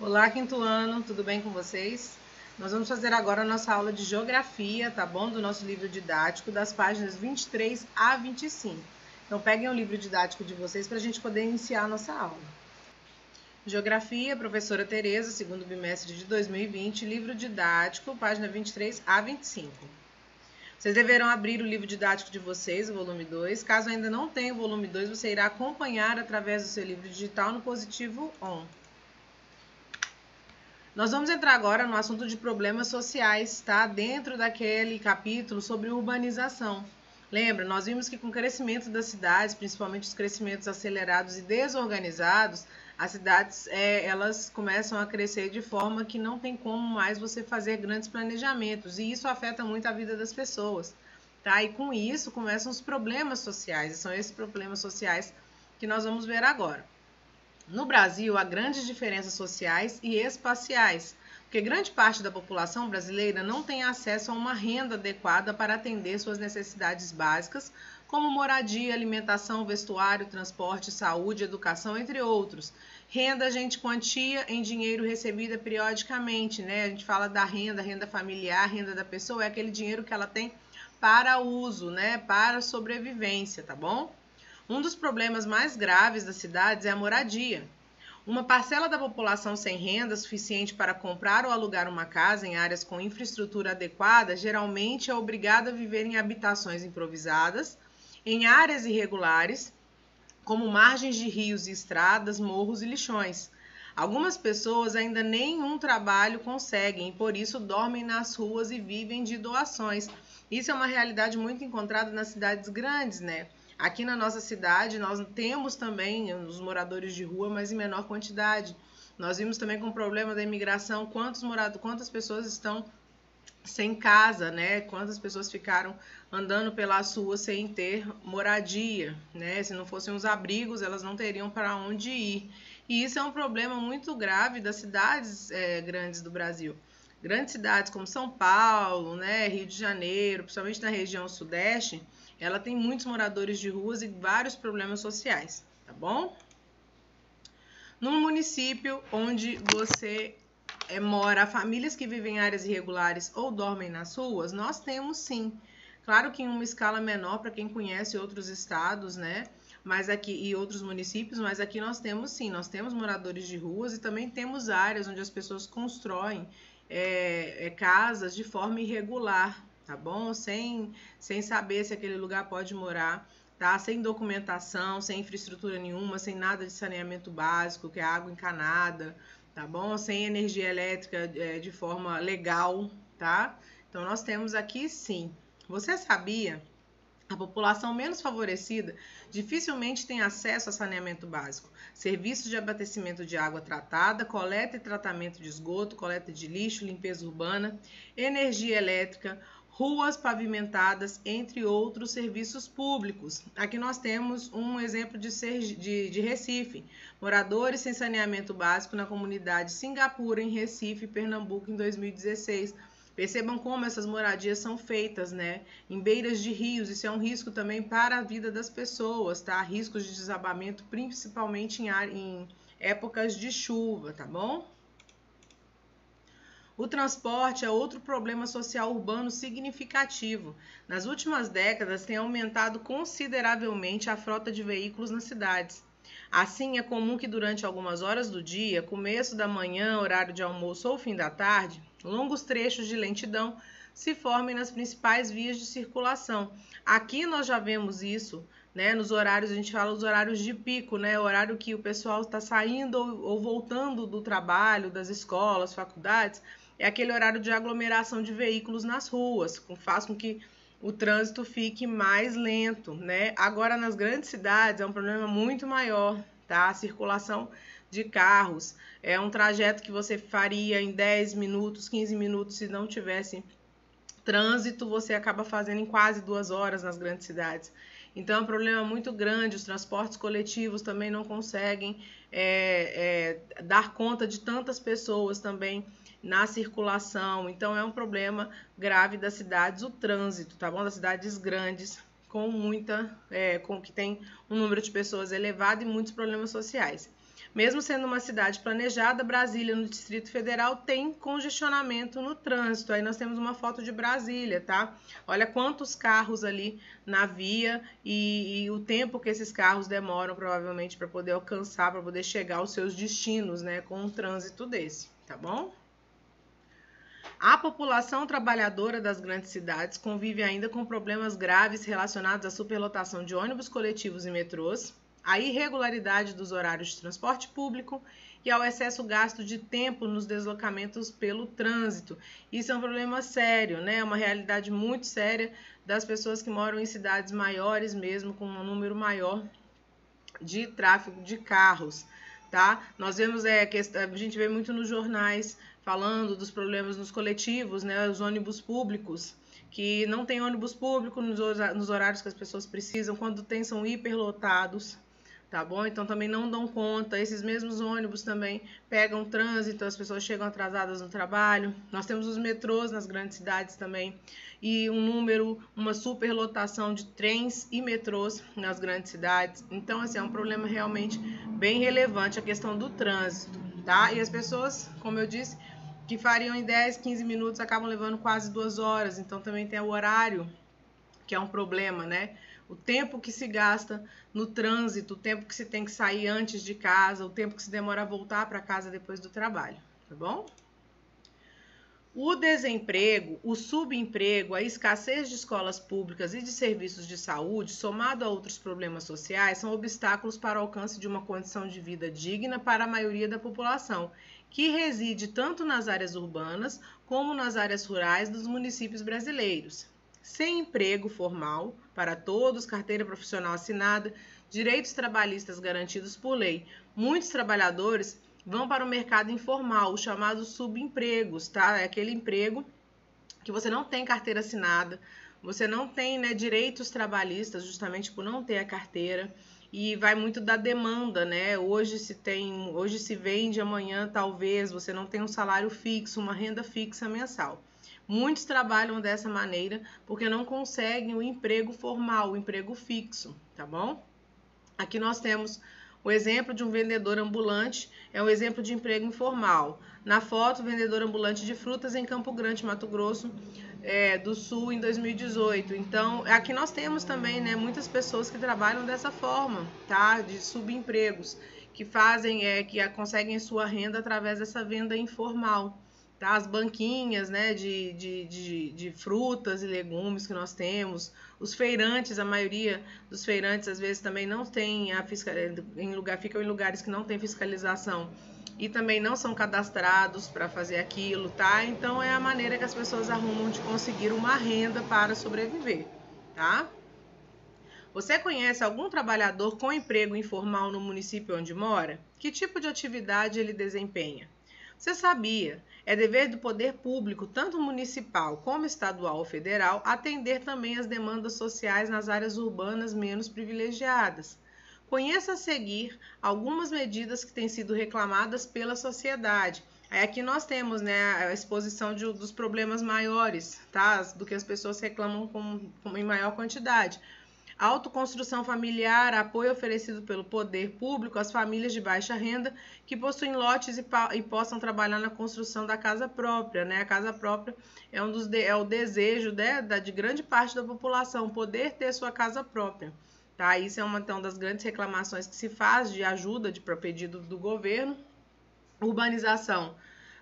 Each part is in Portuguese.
Olá, quinto ano, tudo bem com vocês? Nós vamos fazer agora a nossa aula de geografia, tá bom? Do nosso livro didático, das páginas 23 a 25. Então, peguem o livro didático de vocês para a gente poder iniciar a nossa aula. Geografia, professora Tereza, segundo bimestre de 2020, livro didático, página 23 a 25. Vocês deverão abrir o livro didático de vocês, o volume 2. Caso ainda não tenha o volume 2, você irá acompanhar através do seu livro digital no positivo ON. Nós vamos entrar agora no assunto de problemas sociais, tá? Dentro daquele capítulo sobre urbanização. Lembra, nós vimos que com o crescimento das cidades, principalmente os crescimentos acelerados e desorganizados, as cidades elas começam a crescer de forma que não tem como mais você fazer grandes planejamentos, e isso afeta muito a vida das pessoas, tá? E com isso começam os problemas sociais, e são esses problemas sociais que nós vamos ver agora. No Brasil, há grandes diferenças sociais e espaciais, porque grande parte da população brasileira não tem acesso a uma renda adequada para atender suas necessidades básicas, como moradia, alimentação, vestuário, transporte, saúde, educação, entre outros. Renda, gente, quantia em dinheiro recebida periodicamente, né? A gente fala da renda familiar, renda da pessoa, é aquele dinheiro que ela tem para uso, né? Para sobrevivência, tá bom? Um dos problemas mais graves das cidades é a moradia. Uma parcela da população sem renda suficiente para comprar ou alugar uma casa em áreas com infraestrutura adequada geralmente é obrigada a viver em habitações improvisadas, em áreas irregulares, como margens de rios e estradas, morros e lixões. Algumas pessoas ainda nenhum trabalho conseguem e por isso dormem nas ruas e vivem de doações. Isso é uma realidade muito encontrada nas cidades grandes, né? Aqui na nossa cidade, nós temos também os moradores de rua, mas em menor quantidade. Nós vimos também com o problema da imigração, quantas pessoas estão sem casa, né? Quantas pessoas ficaram andando pelas ruas sem ter moradia, né? Se não fossem os abrigos, elas não teriam para onde ir. E isso é um problema muito grave das cidades grandes do Brasil. Grandes cidades como São Paulo, né, Rio de Janeiro, principalmente na região sudeste, ela tem muitos moradores de ruas e vários problemas sociais, tá bom? Num município onde você mora, famílias que vivem em áreas irregulares ou dormem nas ruas, nós temos sim. Claro que em uma escala menor para quem conhece outros estados, né? Mas aqui e outros municípios, mas aqui nós temos sim, nós temos moradores de ruas e também temos áreas onde as pessoas constroem casas de forma irregular, tá bom? Sem saber se aquele lugar pode morar, tá? Sem documentação, sem infraestrutura nenhuma, sem nada de saneamento básico, que é água encanada, tá bom? Sem energia elétrica de forma legal, tá? Então nós temos aqui sim. Você sabia? A população menos favorecida dificilmente tem acesso a saneamento básico, serviços de abastecimento de água tratada, coleta e tratamento de esgoto, coleta de lixo, limpeza urbana, energia elétrica, ruas pavimentadas, entre outros serviços públicos. Aqui nós temos um exemplo de Recife, moradores sem saneamento básico na comunidade Singapura, em Recife, Pernambuco, em 2016. Percebam como essas moradias são feitas, né? Em beiras de rios, isso é um risco também para a vida das pessoas, tá? Riscos de desabamento, principalmente em épocas de chuva, tá bom? O transporte é outro problema social urbano significativo. Nas últimas décadas, tem aumentado consideravelmente a frota de veículos nas cidades. Assim, é comum que durante algumas horas do dia, começo da manhã, horário de almoço ou fim da tarde, longos trechos de lentidão se formem nas principais vias de circulação. Aqui nós já vemos isso, né, nos horários, a gente fala os horários de pico, né, o horário que o pessoal está saindo ou voltando do trabalho, das escolas, faculdades, é aquele horário de aglomeração de veículos nas ruas, faz com que o trânsito fique mais lento, né? Agora, nas grandes cidades, é um problema muito maior, tá? A circulação de carros é um trajeto que você faria em 10 minutos, 15 minutos, se não tivesse trânsito, você acaba fazendo em quase 2 horas nas grandes cidades. Então, é um problema muito grande, os transportes coletivos também não conseguem dar conta de tantas pessoas também na circulação. Então, é um problema grave das cidades, o trânsito, tá bom? Das cidades grandes, com que tem um número de pessoas elevado e muitos problemas sociais. Mesmo sendo uma cidade planejada, Brasília, no Distrito Federal, tem congestionamento no trânsito. Aí nós temos uma foto de Brasília, tá? Olha quantos carros ali na via e o tempo que esses carros demoram, provavelmente, para poder alcançar, para poder chegar aos seus destinos, né? Com um trânsito desse, tá bom? A população trabalhadora das grandes cidades convive ainda com problemas graves relacionados à superlotação de ônibus coletivos e metrôs, à irregularidade dos horários de transporte público e ao excesso gasto de tempo nos deslocamentos pelo trânsito. Isso é um problema sério, né? É uma realidade muito séria das pessoas que moram em cidades maiores mesmo, com um número maior de tráfego de carros, tá? Nós vemos, a gente vê muito nos jornais falando dos problemas nos coletivos, né? Os ônibus públicos, que não tem ônibus público nos horários que as pessoas precisam, quando tem são hiperlotados, tá bom? Então também não dão conta. Esses mesmos ônibus também pegam trânsito, as pessoas chegam atrasadas no trabalho. Nós temos os metrôs nas grandes cidades também e uma superlotação de trens e metrôs nas grandes cidades. Então, assim, é um problema realmente bem relevante a questão do trânsito, tá? E as pessoas, como eu disse, que fariam em 10, 15 minutos acabam levando quase 2 horas. Então também tem o horário, que é um problema, né? O tempo que se gasta no trânsito, o tempo que se tem que sair antes de casa, o tempo que se demora a voltar para casa depois do trabalho, tá bom? O desemprego, o subemprego, a escassez de escolas públicas e de serviços de saúde, somado a outros problemas sociais, são obstáculos para o alcance de uma condição de vida digna para a maioria da população, que reside tanto nas áreas urbanas como nas áreas rurais dos municípios brasileiros. Sem emprego formal para todos, carteira profissional assinada, direitos trabalhistas garantidos por lei, muitos trabalhadores vão para o mercado informal, os chamados subempregos, tá? É aquele emprego que você não tem carteira assinada, você não tem, né, direitos trabalhistas, justamente por não ter a carteira, e vai muito da demanda, né? Hoje se vende, amanhã talvez você não tem um salário fixo, uma renda fixa mensal. Muitos trabalham dessa maneira porque não conseguem o emprego formal, o emprego fixo, tá bom? Aqui nós temos o exemplo de um vendedor ambulante, é um exemplo de emprego informal. Na foto, vendedor ambulante de frutas em Campo Grande, Mato Grosso do Sul, em 2018. Então, aqui nós temos também, né, muitas pessoas que trabalham dessa forma, tá? De subempregos, que que conseguem sua renda através dessa venda informal. Tá? As banquinhas, né, de frutas e legumes que nós temos, os feirantes, a maioria dos feirantes às vezes também não tem ficam em lugares que não tem fiscalização e também não são cadastrados para fazer aquilo, tá? Então é a maneira que as pessoas arrumam de conseguir uma renda para sobreviver, tá? Você conhece algum trabalhador com emprego informal no município onde mora? Que tipo de atividade ele desempenha? Você sabia? É dever do poder público, tanto municipal como estadual ou federal, atender também as demandas sociais nas áreas urbanas menos privilegiadas. Conheça a seguir algumas medidas que têm sido reclamadas pela sociedade. Aí aqui nós temos, né, a exposição dos problemas maiores, tá? Do que as pessoas reclamam em maior quantidade. Autoconstrução familiar, apoio oferecido pelo poder público às famílias de baixa renda que possuem lotes e possam trabalhar na construção da casa própria, né? A casa própria é o desejo, né, de grande parte da população, poder ter sua casa própria. Tá? Isso é uma das grandes reclamações que se faz de ajuda para pedido do governo. Urbanização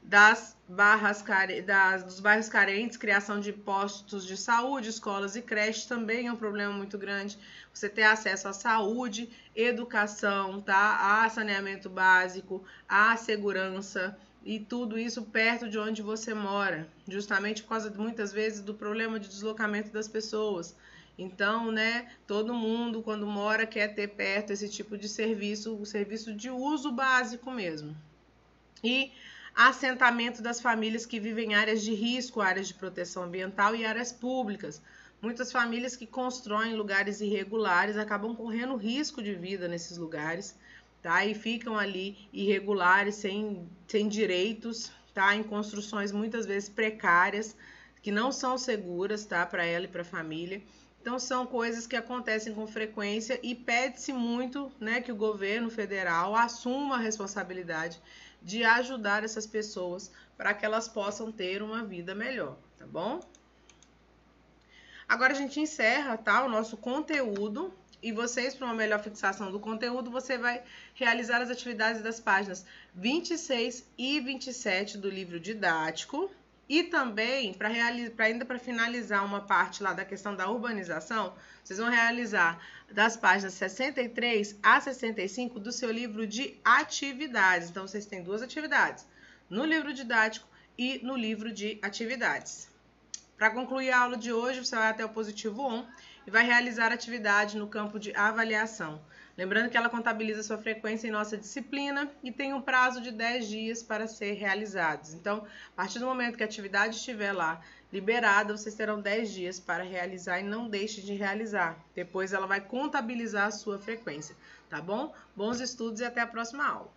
dos bairros carentes, criação de postos de saúde, escolas e creches também é um problema muito grande. Você ter acesso à saúde, educação, tá? A saneamento básico, à segurança e tudo isso perto de onde você mora, justamente por causa, muitas vezes, do problema de deslocamento das pessoas. Então, né, todo mundo, quando mora, quer ter perto esse tipo de serviço, o serviço de uso básico mesmo. E assentamento das famílias que vivem em áreas de risco, áreas de proteção ambiental e áreas públicas. Muitas famílias que constroem lugares irregulares acabam correndo risco de vida nesses lugares, tá? E ficam ali irregulares, sem direitos, tá? Em construções muitas vezes precárias, que não são seguras, tá? Para ela e para a família. Então, são coisas que acontecem com frequência e pede-se muito, né, que o governo federal assuma a responsabilidade de ajudar essas pessoas para que elas possam ter uma vida melhor, tá bom? Agora a gente encerra, tá, o nosso conteúdo. E vocês, para uma melhor fixação do conteúdo, você vai realizar as atividades das páginas 26 e 27 do livro didático. E também, para finalizar uma parte lá da questão da urbanização, vocês vão realizar das páginas 63 a 65 do seu livro de atividades. Então, vocês têm duas atividades, no livro didático e no livro de atividades. Para concluir a aula de hoje, você vai até o positivo 1 e vai realizar a atividade no campo de avaliação. Lembrando que ela contabiliza sua frequência em nossa disciplina e tem um prazo de 10 dias para ser realizados. Então, a partir do momento que a atividade estiver lá liberada, vocês terão 10 dias para realizar e não deixe de realizar. Depois ela vai contabilizar a sua frequência, tá bom? Bons estudos e até a próxima aula.